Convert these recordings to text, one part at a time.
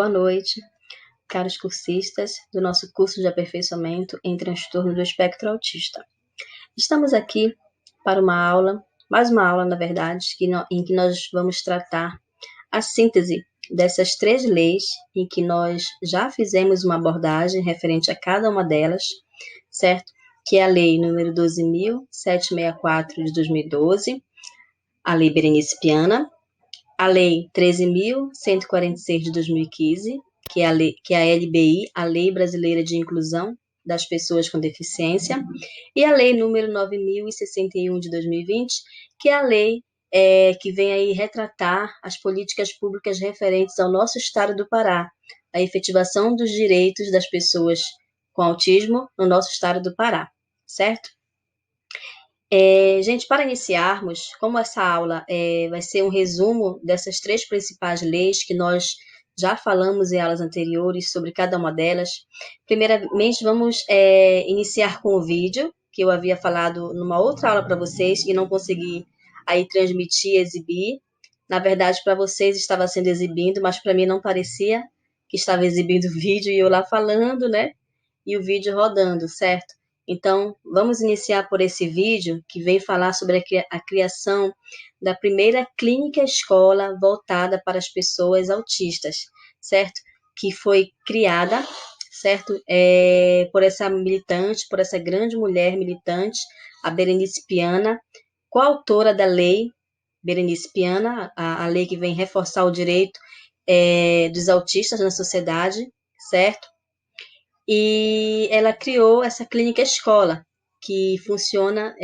Boa noite, caros cursistas do nosso curso de aperfeiçoamento em transtorno do espectro autista. Estamos aqui para uma aula, mais uma aula, na verdade, em que nós vamos tratar a síntese dessas 3 leis, em que nós já fizemos uma abordagem referente a cada uma delas, certo? Que é a lei número 12.764 de 2012, a lei Berenice Piana, a lei 13.146 de 2015, que é a LBI, a Lei Brasileira de Inclusão das Pessoas com Deficiência, e a lei número 9.061 de 2020, que é a lei que vem aí retratar as políticas públicas referentes ao nosso estado do Pará, a efetivação dos direitos das pessoas com autismo no nosso estado do Pará, certo? Gente, para iniciarmos, como essa aula vai ser um resumo dessas 3 principais leis que nós já falamos em aulas anteriores sobre cada uma delas, primeiramente vamos iniciar com o vídeo, que eu havia falado numa outra aula para vocês e não consegui aí transmitir, exibir. Na verdade, para vocês estava sendo exibido, mas para mim não parecia que estava exibindo o vídeo e eu lá falando, né? E o vídeo rodando, certo? Então, vamos iniciar por esse vídeo que vem falar sobre a criação da primeira clínica escola voltada para as pessoas autistas, certo? Que foi criada, certo? Por essa militante, por essa grande mulher militante, a Berenice Piana, coautora da lei Berenice Piana, a lei que vem reforçar o direito dos autistas na sociedade, certo? E ela criou essa clínica escola, que funciona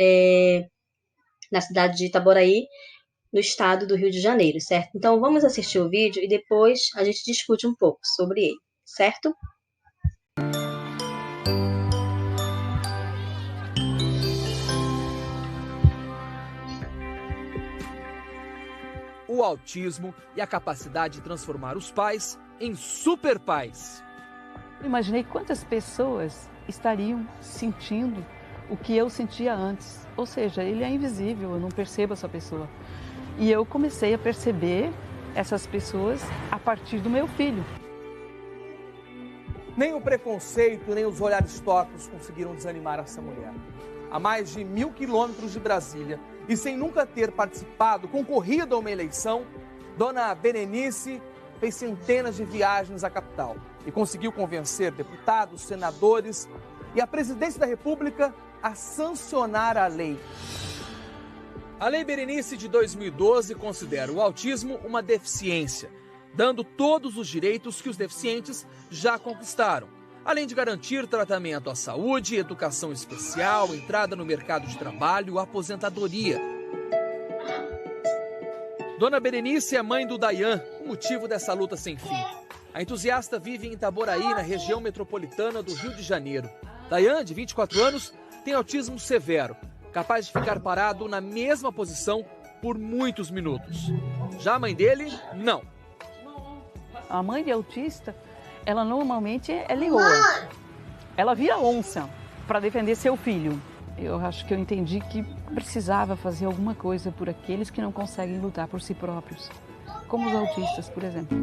na cidade de Itaboraí, no estado do Rio de Janeiro, certo? Então, vamos assistir o vídeo e depois a gente discute um pouco sobre ele, certo? O autismo e a capacidade de transformar os pais em superpais. Imaginei quantas pessoas estariam sentindo o que eu sentia antes. Ou seja, ele é invisível, eu não percebo essa pessoa. E eu comecei a perceber essas pessoas a partir do meu filho. Nem o preconceito, nem os olhares tortos conseguiram desanimar essa mulher. A mais de 1.000 quilômetros de Brasília e sem nunca ter participado, concorrido a uma eleição, Dona Berenice fez centenas de viagens à capital e conseguiu convencer deputados, senadores e a presidência da República a sancionar a lei. A Lei Berenice de 2012 considera o autismo uma deficiência, dando todos os direitos que os deficientes já conquistaram, além de garantir tratamento à saúde, educação especial, entrada no mercado de trabalho, aposentadoria. Dona Berenice é mãe do Dayan, o motivo dessa luta sem fim. A entusiasta vive em Itaboraí, na região metropolitana do Rio de Janeiro. Dayan, de 24 anos, tem autismo severo, capaz de ficar parado na mesma posição por muitos minutos. Já a mãe dele, não. A mãe de autista, ela normalmente é leoa. Ela vira onça para defender seu filho. Eu acho que eu entendi que precisava fazer alguma coisa por aqueles que não conseguem lutar por si próprios, como os autistas, por exemplo.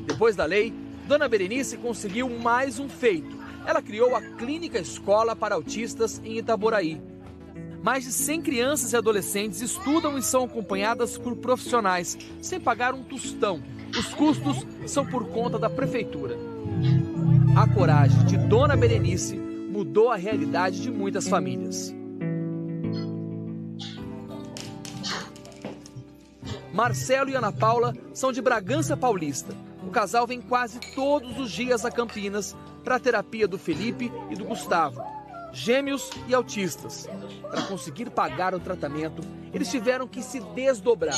Depois da lei, Dona Berenice conseguiu mais um feito. Ela criou a Clínica Escola para Autistas em Itaboraí. Mais de 100 crianças e adolescentes estudam e são acompanhadas por profissionais, sem pagar um tostão. Os custos são por conta da prefeitura. A coragem de Dona Berenice mudou a realidade de muitas famílias. Marcelo e Ana Paula são de Bragança Paulista. O casal vem quase todos os dias a Campinas para a terapia do Felipe e do Gustavo, gêmeos e autistas. Para conseguir pagar o tratamento, eles tiveram que se desdobrar.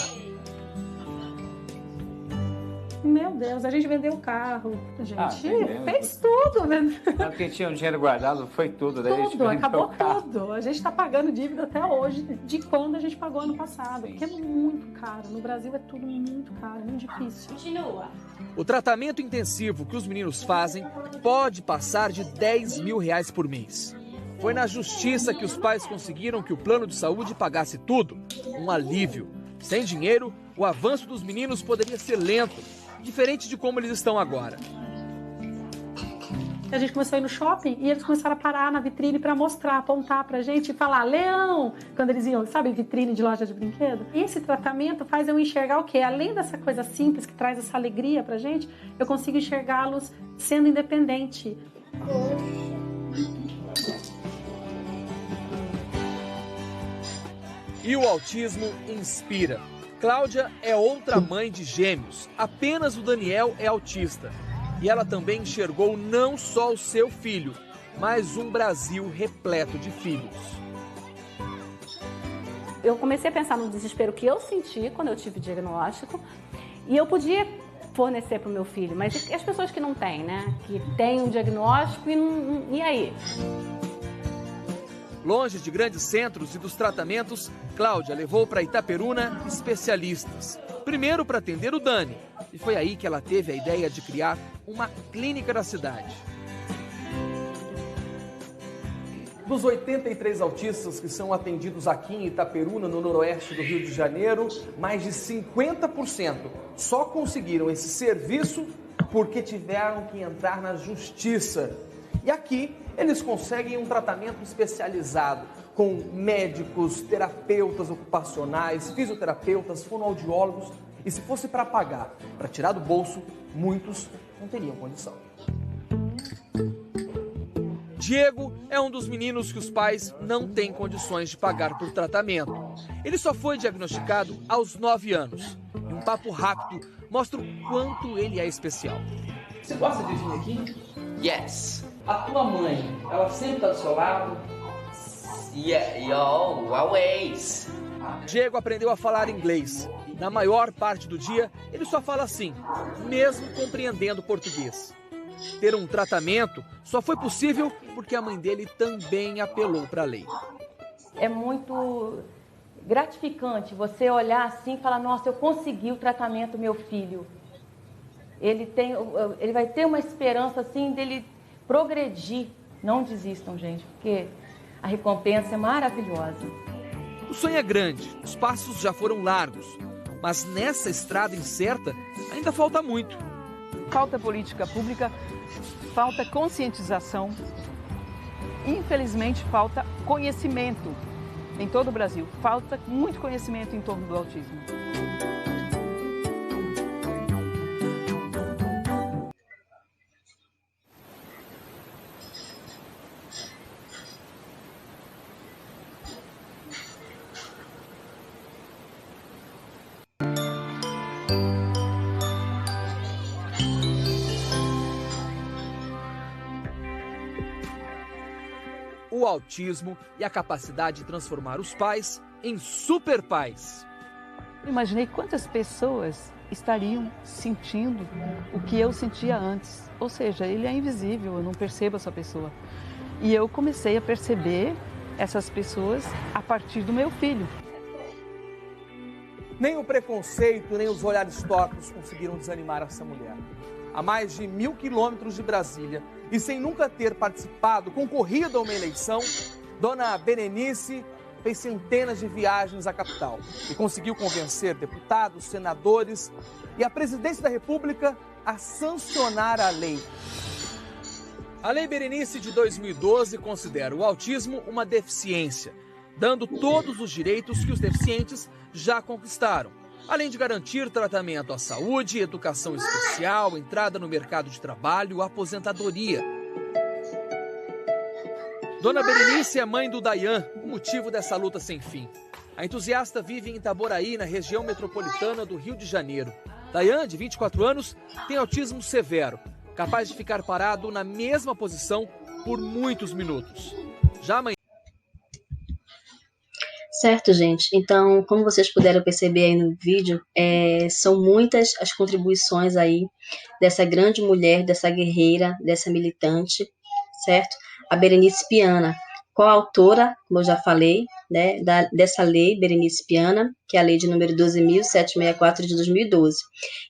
Meu Deus, a gente vendeu o carro, a gente fez tudo, né? Porque tinha um dinheiro guardado, foi tudo. Daí Tudo, acabou tudo. A gente está pagando dívida até hoje, de quando a gente pagou ano passado, porque é muito caro. No Brasil é tudo muito caro, muito difícil. Continua. O tratamento intensivo que os meninos fazem pode passar de R$10 mil por mês. Foi na justiça que os pais conseguiram que o plano de saúde pagasse tudo. Um alívio. Sem dinheiro, o avanço dos meninos poderia ser lento. diferente de como eles estão agora. A gente começou a ir no shopping e eles começaram a parar na vitrine para mostrar, apontar pra gente e falar leão, quando eles iam, sabe, vitrine de loja de brinquedo. E esse tratamento faz eu enxergar o quê? Além dessa coisa simples que traz essa alegria pra gente, eu consigo enxergá-los sendo independente. E o autismo inspira. Cláudia é outra mãe de gêmeos. Apenas o Daniel é autista. E ela também enxergou não só o seu filho, mas um Brasil repleto de filhos. Eu comecei a pensar no desespero que eu senti quando eu tive o diagnóstico e eu podia fornecer para o meu filho, mas e as pessoas que não têm, né? Que têm um diagnóstico e aí? Longe de grandes centros e dos tratamentos, Cláudia levou para Itaperuna especialistas. Primeiro para atender o Dani, e foi aí que ela teve a ideia de criar uma clínica na cidade. Dos 83 autistas que são atendidos aqui em Itaperuna, no noroeste do Rio de Janeiro, mais de 50% só conseguiram esse serviço porque tiveram que entrar na justiça. E aqui eles conseguem um tratamento especializado com médicos, terapeutas ocupacionais, fisioterapeutas, fonoaudiólogos. E se fosse para pagar, para tirar do bolso, muitos não teriam condição. Diego é um dos meninos que os pais não têm condições de pagar por tratamento. Ele só foi diagnosticado aos 9 anos. E um papo rápido mostra o quanto ele é especial. Você gosta de vir aqui? Yes. A tua mãe, ela sempre está do seu lado? Yeah, yo, always. Diego aprendeu a falar inglês. Na maior parte do dia, ele só fala assim, mesmo compreendendo português. Ter um tratamento só foi possível porque a mãe dele também apelou para a lei. É muito gratificante você olhar assim e falar, nossa, eu consegui o tratamento do meu filho. Ele vai ter uma esperança assim dele progredir. Não desistam, gente, porque a recompensa é maravilhosa. O sonho é grande, os passos já foram largos, mas nessa estrada incerta ainda falta muito. Falta política pública, falta conscientização, infelizmente falta conhecimento em todo o Brasil. Falta muito conhecimento em torno do autismo. O autismo e a capacidade de transformar os pais em super pais. Imaginei quantas pessoas estariam sentindo o que eu sentia antes. Ou seja, ele é invisível, eu não percebo essa pessoa. E eu comecei a perceber essas pessoas a partir do meu filho. Nem o preconceito, nem os olhares tortos conseguiram desanimar essa mulher. A mais de 1.000 quilômetros de Brasília e sem nunca ter participado, concorrido a uma eleição, Dona Berenice fez centenas de viagens à capital e conseguiu convencer deputados, senadores e a presidência da República a sancionar a lei. A Lei Berenice de 2012 considera o autismo uma deficiência, dando todos os direitos que os deficientes já conquistaram, além de garantir tratamento à saúde, educação especial, entrada no mercado de trabalho, aposentadoria. Dona Berenice é mãe do Dayan, o motivo dessa luta sem fim. A entusiasta vive em Itaboraí, na região metropolitana do Rio de Janeiro. Dayan, de 24 anos, tem autismo severo, capaz de ficar parado na mesma posição por muitos minutos. Já a mãe... Certo, gente. Então, como vocês puderam perceber aí no vídeo, são muitas as contribuições aí dessa grande mulher, dessa guerreira, dessa militante, certo? A Berenice Piana, coautora, como eu já falei, né, dessa lei, Berenice Piana, que é a lei de número 12.764 de 2012.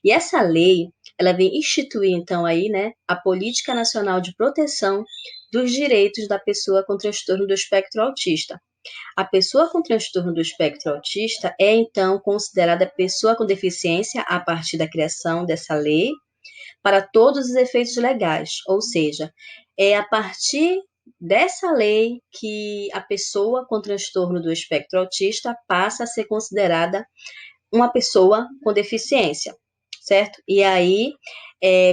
E essa lei, ela vem instituir, então, aí, né, a Política Nacional de Proteção dos Direitos da Pessoa com Transtorno do Espectro Autista. A pessoa com transtorno do espectro autista é, então, considerada pessoa com deficiência a partir da criação dessa lei para todos os efeitos legais, ou seja, é a partir dessa lei que a pessoa com transtorno do espectro autista passa a ser considerada uma pessoa com deficiência, certo? E aí,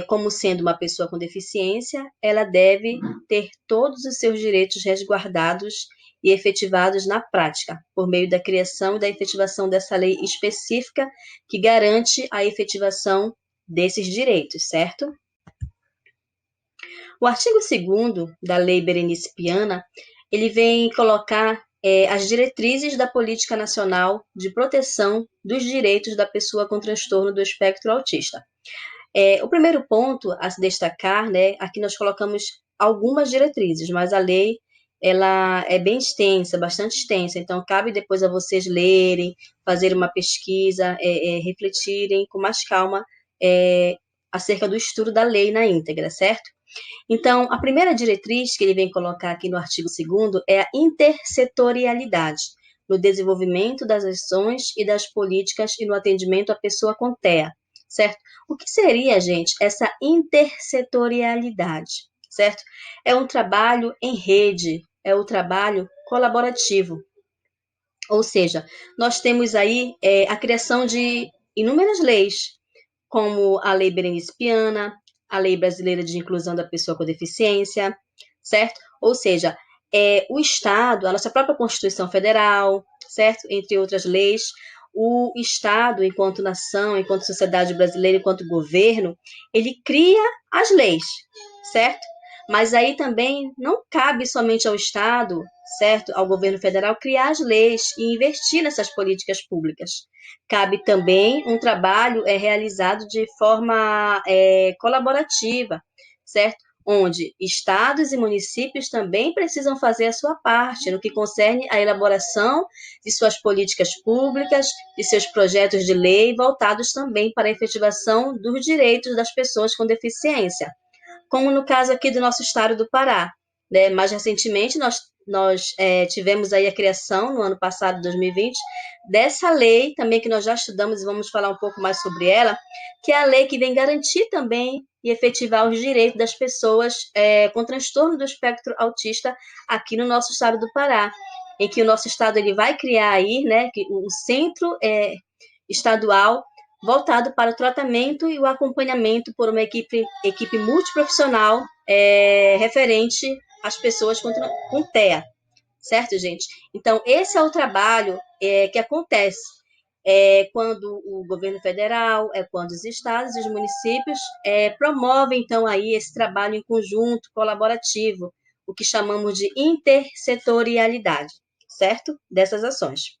como sendo uma pessoa com deficiência, ela deve ter todos os seus direitos resguardados e efetivados na prática, por meio da criação e da efetivação dessa lei específica que garante a efetivação desses direitos, certo? O artigo 2º da Lei Berenice Piana, ele vem colocar as diretrizes da Política Nacional de Proteção dos Direitos da Pessoa com Transtorno do Espectro Autista. O primeiro ponto a se destacar, né, aqui nós colocamos algumas diretrizes, mas a lei ela é bem extensa, bastante extensa, então cabe depois a vocês lerem, fazer uma pesquisa, refletirem com mais calma acerca do estudo da lei na íntegra, certo? Então, a primeira diretriz que ele vem colocar aqui no artigo 2º é a intersetorialidade, no desenvolvimento das ações e das políticas e no atendimento à pessoa com TEA, certo? O que seria, gente, essa intersetorialidade, certo? É um trabalho em rede, é um trabalho colaborativo. Ou seja, nós temos aí a criação de inúmeras leis, como a Lei Berenice Piana, a Lei Brasileira de Inclusão da Pessoa com Deficiência, certo? Ou seja, o Estado, a nossa própria Constituição Federal, certo? Entre outras leis, o Estado, enquanto nação, enquanto sociedade brasileira, enquanto governo, ele cria as leis, certo? Mas aí também não cabe somente ao Estado, certo? Ao governo federal criar as leis e investir nessas políticas públicas. Cabe também um trabalho realizado de forma colaborativa, certo? Onde estados e municípios também precisam fazer a sua parte no que concerne à elaboração de suas políticas públicas e seus projetos de lei voltados também para a efetivação dos direitos das pessoas com deficiência, como no caso aqui do nosso estado do Pará, né? Mais recentemente, nós tivemos aí a criação, no ano passado, 2020, dessa lei também que nós já estudamos e vamos falar um pouco mais sobre ela, que é a lei que vem garantir também e efetivar os direitos das pessoas com transtorno do espectro autista aqui no nosso estado do Pará, em que o nosso estado ele vai criar aí, né, um centro estadual voltado para o tratamento e o acompanhamento por uma equipe multiprofissional referente às pessoas com TEA, certo, gente? Então, esse é o trabalho que acontece quando o governo federal, quando os estados e os municípios promovem, então, aí esse trabalho em conjunto, colaborativo, o que chamamos de intersetorialidade, certo? Dessas ações.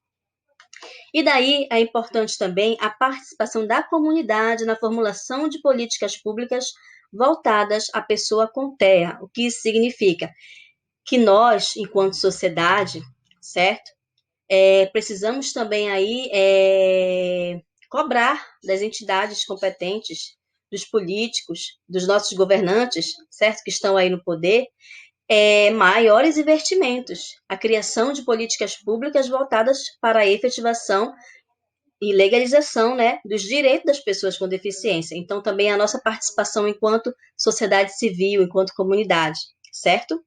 E daí é importante também a participação da comunidade na formulação de políticas públicas voltadas à pessoa com TEA. O que isso significa? Que nós, enquanto sociedade, certo? Precisamos também aí cobrar das entidades competentes, dos políticos, dos nossos governantes, certo? Que estão aí no poder, maiores investimentos, a criação de políticas públicas voltadas para a efetivação e legalização, né, dos direitos das pessoas com deficiência. Então, também a nossa participação enquanto sociedade civil, enquanto comunidade, certo?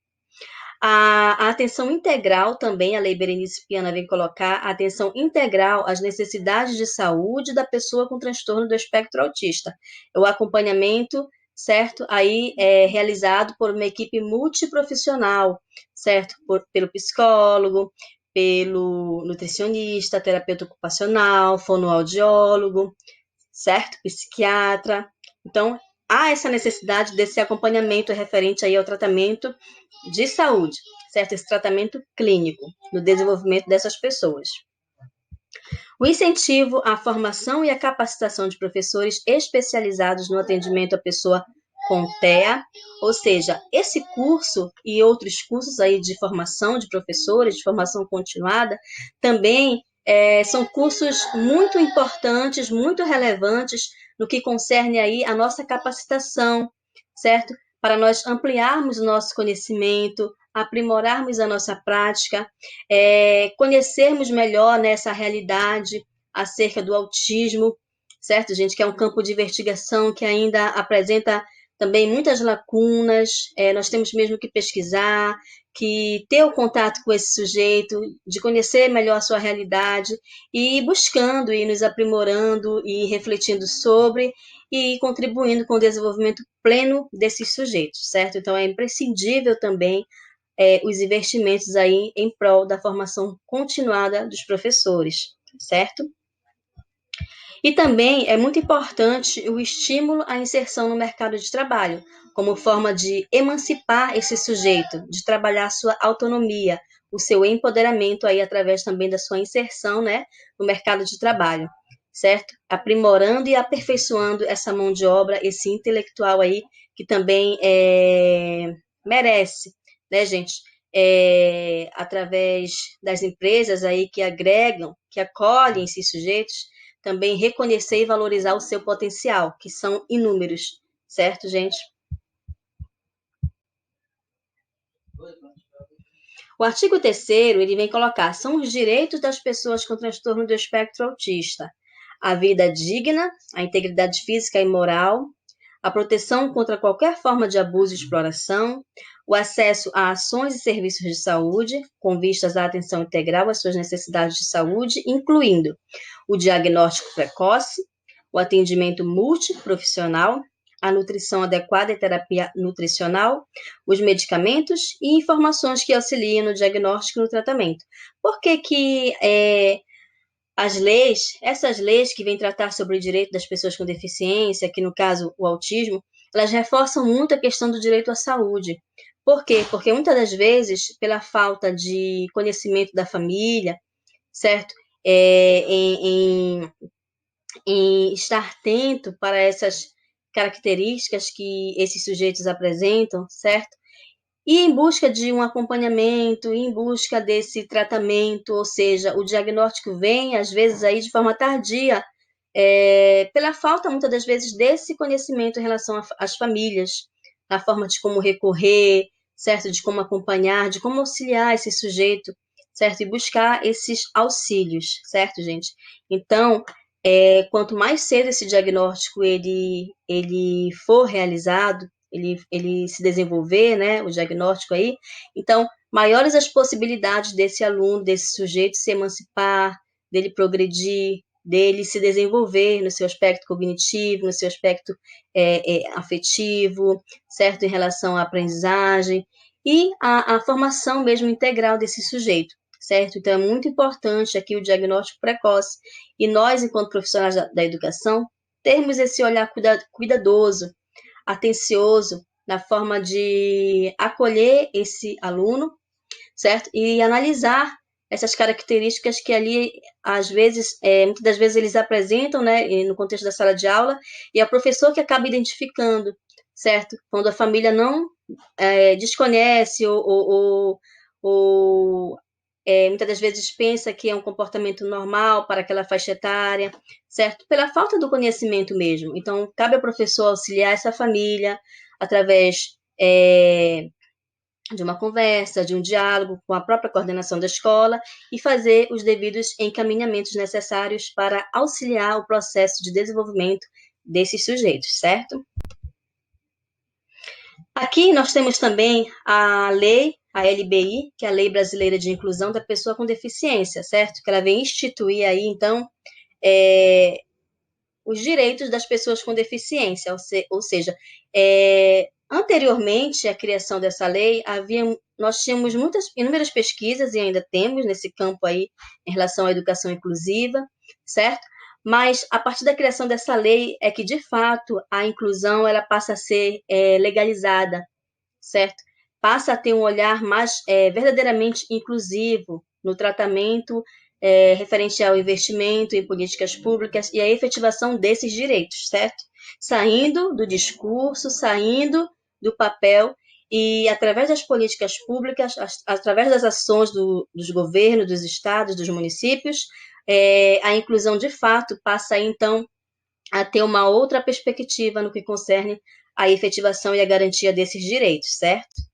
A atenção integral também, a Lei Berenice Piana vem colocar a atenção integral às necessidades de saúde da pessoa com transtorno do espectro autista. O acompanhamento, certo? Aí realizado por uma equipe multiprofissional, certo? Pelo psicólogo, pelo nutricionista, terapeuta ocupacional, fonoaudiólogo, certo? Psiquiatra. Então, há essa necessidade desse acompanhamento referente aí ao tratamento de saúde, certo? Esse tratamento clínico no desenvolvimento dessas pessoas. O incentivo à formação e à capacitação de professores especializados no atendimento à pessoa com TEA, ou seja, esse curso e outros cursos aí de formação de professores, de formação continuada, também são cursos muito importantes, muito relevantes no que concerne aí a nossa capacitação, certo? Para nós ampliarmos o nosso conhecimento, aprimorarmos a nossa prática, conhecermos melhor nessa realidade acerca do autismo, certo, gente? Que é um campo de investigação que ainda apresenta também muitas lacunas, nós temos mesmo que pesquisar, que ter o contato com esse sujeito, de conhecer melhor a sua realidade e ir buscando e nos aprimorando e refletindo sobre e contribuindo com o desenvolvimento pleno desses sujeitos, certo? Então, é imprescindível também os investimentos aí em prol da formação continuada dos professores, certo? E também é muito importante o estímulo à inserção no mercado de trabalho, como forma de emancipar esse sujeito, de trabalhar a sua autonomia, o seu empoderamento aí através também da sua inserção, né, no mercado de trabalho, certo? Aprimorando e aperfeiçoando essa mão de obra, esse intelectual aí que também merece, né, gente? Através das empresas aí que agregam, que acolhem esses sujeitos, também reconhecer e valorizar o seu potencial, que são inúmeros, certo, gente? O artigo 3º, ele vem colocar, são os direitos das pessoas com transtorno do espectro autista, a vida digna, a integridade física e moral, a proteção contra qualquer forma de abuso e exploração, o acesso a ações e serviços de saúde, com vistas à atenção integral às suas necessidades de saúde, incluindo o diagnóstico precoce, o atendimento multiprofissional, a nutrição adequada e terapia nutricional, os medicamentos e informações que auxiliem no diagnóstico e no tratamento. Por que essas leis que vêm tratar sobre o direito das pessoas com deficiência, que no caso o autismo, elas reforçam muito a questão do direito à saúde. Por quê? Porque muitas das vezes, pela falta de conhecimento da família, certo? Em estar atento para essas características que esses sujeitos apresentam, certo? E em busca de um acompanhamento, em busca desse tratamento, ou seja, o diagnóstico vem, às vezes, aí de forma tardia, pela falta, muitas das vezes, desse conhecimento em relação às famílias, na forma de como recorrer, certo? De como acompanhar, de como auxiliar esse sujeito, certo? E buscar esses auxílios, certo, gente? Então, quanto mais cedo esse diagnóstico ele for realizado, ele se desenvolver, né, o diagnóstico aí, então, maiores as possibilidades desse aluno, desse sujeito se emancipar, dele progredir, dele se desenvolver no seu aspecto cognitivo, no seu aspecto afetivo, certo, em relação à aprendizagem e a formação mesmo integral desse sujeito, certo? Então, é muito importante aqui o diagnóstico precoce e nós, enquanto profissionais da educação, termos esse olhar cuidadoso, atencioso, na forma de acolher esse aluno, certo? E analisar essas características que ali, às vezes, muitas das vezes eles apresentam, né, no contexto da sala de aula, e é o professor que acaba identificando, certo? Quando a família não desconhece ou muitas das vezes pensa que é um comportamento normal para aquela faixa etária, certo? Pela falta do conhecimento mesmo. Então, cabe ao professor auxiliar essa família através de uma conversa, de um diálogo com a própria coordenação da escola e fazer os devidos encaminhamentos necessários para auxiliar o processo de desenvolvimento desses sujeitos, certo? Aqui nós temos também a lei, a LBI, que é a Lei Brasileira de Inclusão da Pessoa com Deficiência, certo? Que ela vem instituir aí, então, os direitos das pessoas com deficiência, ou seja, anteriormente à criação dessa lei, nós tínhamos inúmeras pesquisas, e ainda temos nesse campo aí, em relação à educação inclusiva, certo? Mas, a partir da criação dessa lei, é que, de fato, a inclusão ela passa a ser legalizada, certo? Passa a ter um olhar mais verdadeiramente inclusivo no tratamento referente ao investimento em políticas públicas e a efetivação desses direitos, certo? Saindo do discurso, saindo do papel e, através das políticas públicas, através das ações dos governos, dos estados, dos municípios, a inclusão, de fato, passa, então, a ter uma outra perspectiva no que concerne a efetivação e a garantia desses direitos, certo?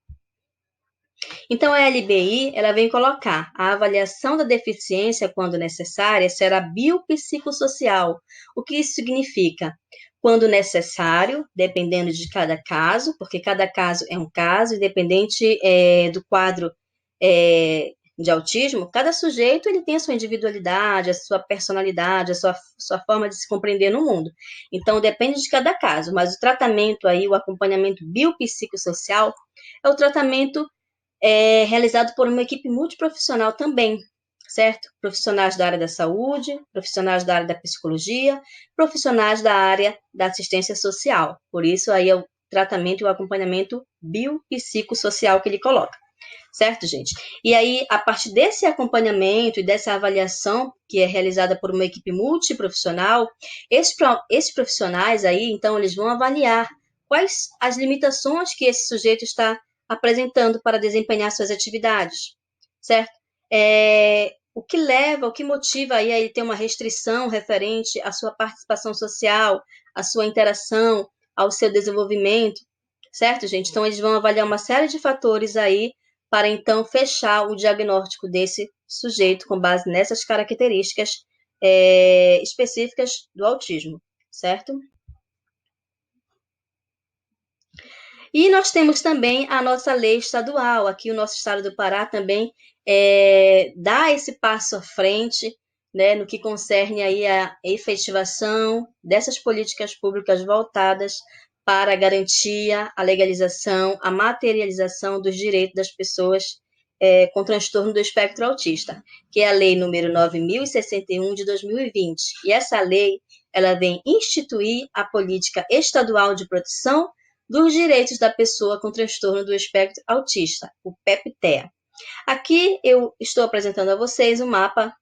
Então, a LBI, ela vem colocar a avaliação da deficiência, quando necessária, será biopsicossocial. O que isso significa? Quando necessário, dependendo de cada caso, porque cada caso é um caso, independente do quadro de autismo, cada sujeito ele tem a sua individualidade, a sua personalidade, a sua forma de se compreender no mundo. Então, depende de cada caso, mas o tratamento aí, o acompanhamento biopsicossocial, é o tratamento realizado por uma equipe multiprofissional também, certo? Profissionais da área da saúde, profissionais da área da psicologia, profissionais da área da assistência social. Por isso, aí é o tratamento e o acompanhamento biopsicossocial que ele coloca. Certo, gente? E aí, a partir desse acompanhamento e dessa avaliação que é realizada por uma equipe multiprofissional, esses profissionais aí, então, eles vão avaliar quais as limitações que esse sujeito está apresentando para desempenhar suas atividades, certo? O que leva, o que motiva aí a ele ter uma restrição referente à sua participação social, à sua interação, ao seu desenvolvimento, certo, gente? Então, eles vão avaliar uma série de fatores aí para, então, fechar o diagnóstico desse sujeito com base nessas características específicas do autismo, certo? E nós temos também a nossa lei estadual. Aqui o nosso estado do Pará também dá esse passo à frente, né, no que concerne aí a efetivação dessas políticas públicas voltadas para a garantia, a legalização, a materialização dos direitos das pessoas com transtorno do espectro autista, que é a Lei número 9.061 de 2020. E essa lei, ela vem instituir a política estadual de proteção dos direitos da pessoa com transtorno do espectro autista, o PEP-TEA. Aqui eu estou apresentando a vocês um mapa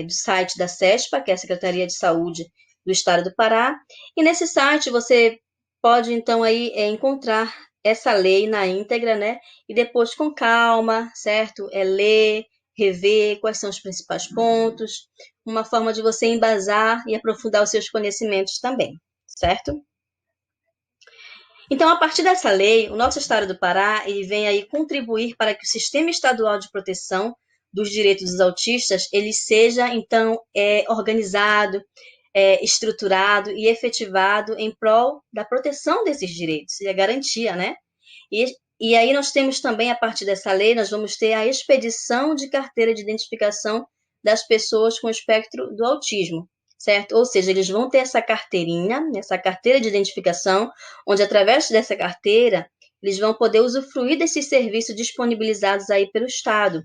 do site da SESPA, que é a Secretaria de Saúde do Estado do Pará, e nesse site você pode, então, aí encontrar essa lei na íntegra, né? E depois, com calma, certo? Ler, rever quais são os principais pontos, uma forma de você embasar e aprofundar os seus conhecimentos também, certo? Então, a partir dessa lei, o nosso Estado do Pará ele vem aí contribuir para que o Sistema Estadual de Proteção dos Direitos dos Autistas ele seja, então, organizado, estruturado e efetivado em prol da proteção desses direitos e a garantia, né? E aí nós temos também, a partir dessa lei, nós vamos ter a expedição de carteira de identificação das pessoas com espectro do autismo, certo? Ou seja, eles vão ter essa carteirinha, essa carteira de identificação, onde através dessa carteira eles vão poder usufruir desses serviços disponibilizados aí pelo Estado,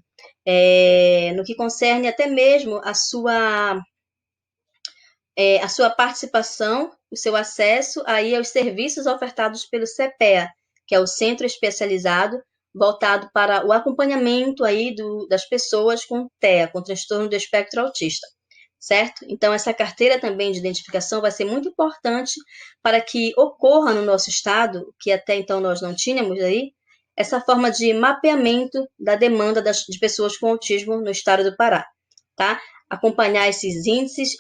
no que concerne até mesmo a sua participação, o seu acesso aí aos serviços ofertados pelo CEPEA, que é o Centro Especializado voltado para o acompanhamento aí das pessoas com TEA, com transtorno do espectro autista, certo? Então, essa carteira também de identificação vai ser muito importante para que ocorra no nosso estado, que até então nós não tínhamos aí, essa forma de mapeamento da demanda de pessoas com autismo no estado do Pará, tá? Acompanhar esses índices,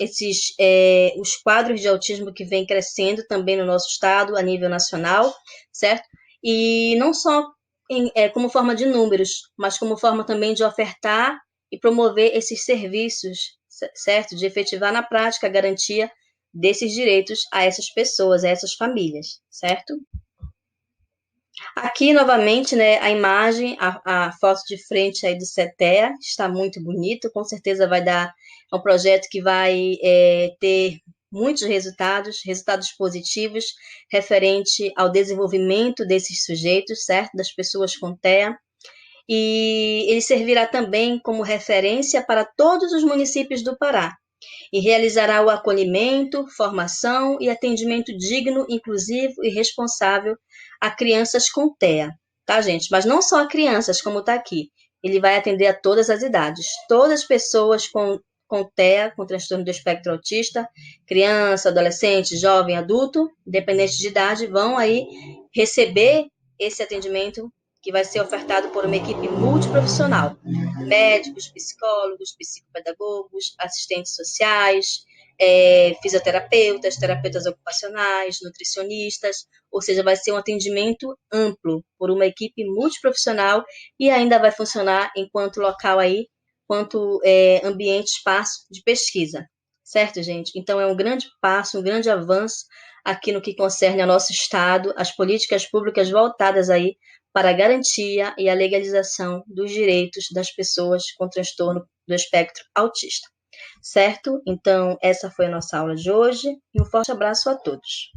os quadros de autismo que vem crescendo também no nosso estado, a nível nacional, certo? E não só como forma de números, mas como forma também de ofertar e promover esses serviços, certo? De efetivar na prática a garantia desses direitos a essas pessoas, a essas famílias, certo? Aqui, novamente, né, a imagem, a foto de frente aí do CETEA está muito bonito, com certeza vai dar um projeto que vai ter muitos resultados positivos referente ao desenvolvimento desses sujeitos, certo? Das pessoas com TEA. E ele servirá também como referência para todos os municípios do Pará e realizará o acolhimento, formação e atendimento digno, inclusivo e responsável a crianças com TEA, tá, gente? Mas não só a crianças, como está aqui. Ele vai atender a todas as idades. Todas as pessoas com TEA, com transtorno do espectro autista, criança, adolescente, jovem, adulto, independente de idade, vão aí receber esse atendimento que vai ser ofertado por uma equipe multiprofissional. Médicos, psicólogos, psicopedagogos, assistentes sociais, fisioterapeutas, terapeutas ocupacionais, nutricionistas, ou seja, vai ser um atendimento amplo por uma equipe multiprofissional e ainda vai funcionar enquanto local aí, quanto ambiente, espaço de pesquisa, certo, gente? Então é um grande passo, um grande avanço aqui no que concerne ao nosso Estado, as políticas públicas voltadas aí para a garantia e a legalização dos direitos das pessoas com transtorno do espectro autista. Certo? Então, essa foi a nossa aula de hoje e um forte abraço a todos.